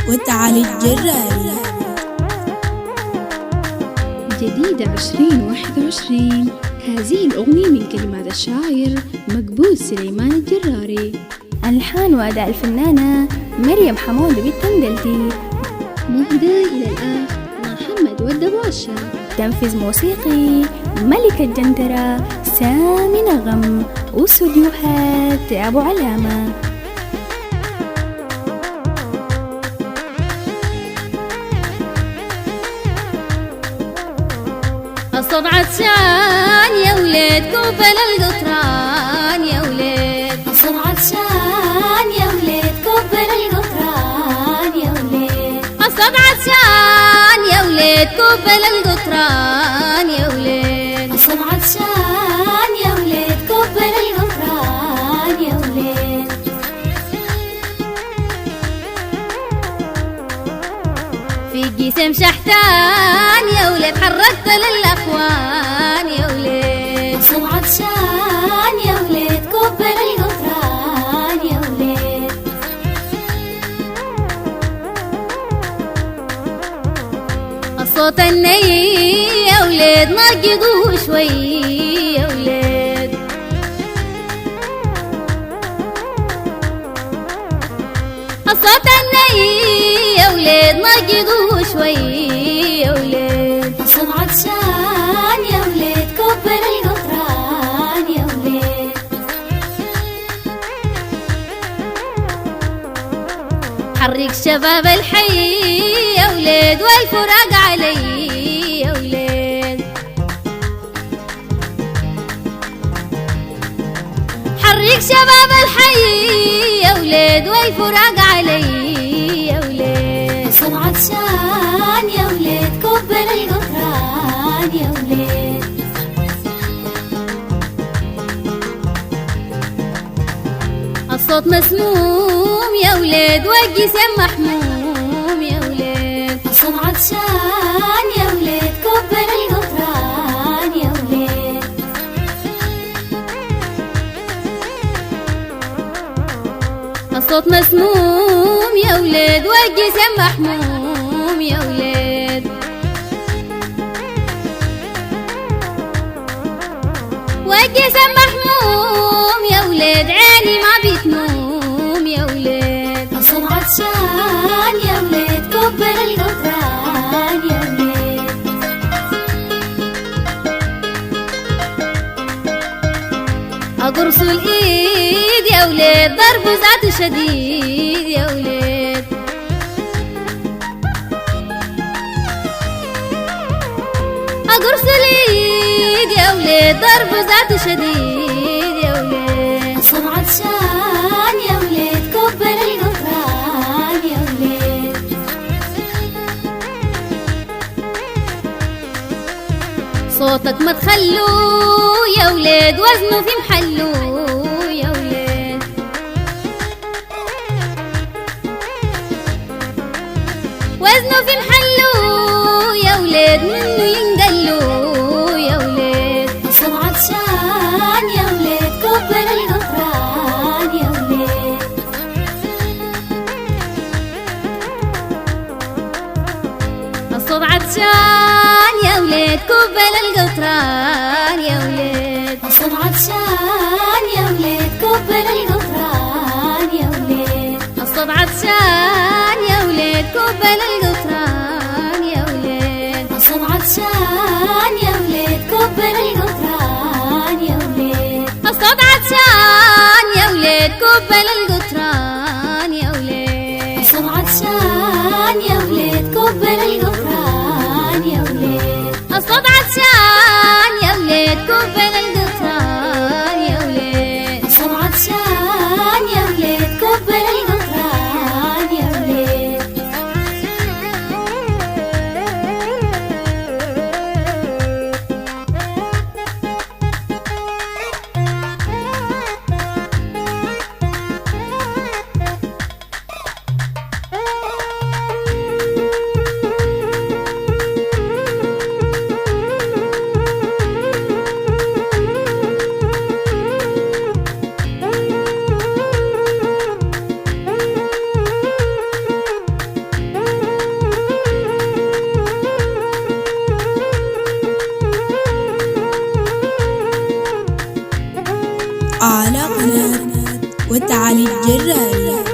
وتعالي الجراري. جديدة 2021. هذه الأغنية من كلمات الشاعر مقبول سليمان الجراري، ألحان وأداء الفنانة مريم حمود بالتندلتي، مهدى إلى الآخ محمد والدباشة، تنفيذ موسيقي ملك الجندرة سامي نغم، واستوديوهات أبو علامة. الصوت عطشان يا ولاد كوبل القطران يا ولاد، الصوت عطشان يا ولاد كوبل القطران يا ولاد، الصوت عطشان يا ولاد كوبل القطران يا ولاد، الصوت عطشان يا ولاد كوبل القطران يا ولاد. في جسم شحتان يا ولاد حركت للأخوان يا ولاد، الصوت عطشان يا ولاد كوبل القطران يا ولاد. الصوت الني يا ولاد نقضوا شوي يا ولاد، الصوت الني يا ولاد نقضوا شوي يا ولاد، الصوت عطشان يا ولاد كوبل القطران يا ولاد. حرك شباب الحي يا ولاد والفراق علي يا ولاد، حرك شباب الحي يا ولاد والفراق علي يا ولاد، الصوت عطشان يا ولاد كوبل القطران يا ولاد. الصوت مسموم يا ولاد والجسم محموم يا ولاد، الصوت عطشان يا ولاد كوبل القطران يا ولاد. الصوت مسموم يا ولاد والجسم محموم يا ولاد، والجسم محموم يا ولاد عيني ما بتنوم يا ولاد، الصوت عطشان يا ولاد كوبل القطران يا ولاد. أقرص الإيد يا ولاد ضرب ذات شديد يا ولاد، أقرص الإيد يا ولاد ضرب ذات شديد يا ولاد، الصوت عطشان يا ولاد كوبل القطران يا ولاد. صوتك ما تخلوه يا ولاد وزنه في محلوه يا ولاد، وزنه في محلوه يا ولاد منه ينقلوه يا ولاد، الصوت عطشان يا ولاد كوبل القطران يا ولاد. الصوت عطشان يا ولاد كوبل القطران يا ولاد، الصوت عطشان يا ولاد كوبل القطران يا ولاد. الصوت عطشان يا ولاد كوبل القطران يا ولاد، الصوت عطشان يا ولاد كوبل القطران يا ولاد. الصوت عطشان يا ولاد كوبل القطران يا ولاد، الصوت عطشان يا ولاد كوبل القطران يا ولاد. الصوت عطشان يا ولاد كوبل القطران يا ولاد، الصوت عطشان على قناة وتعالي الجراري.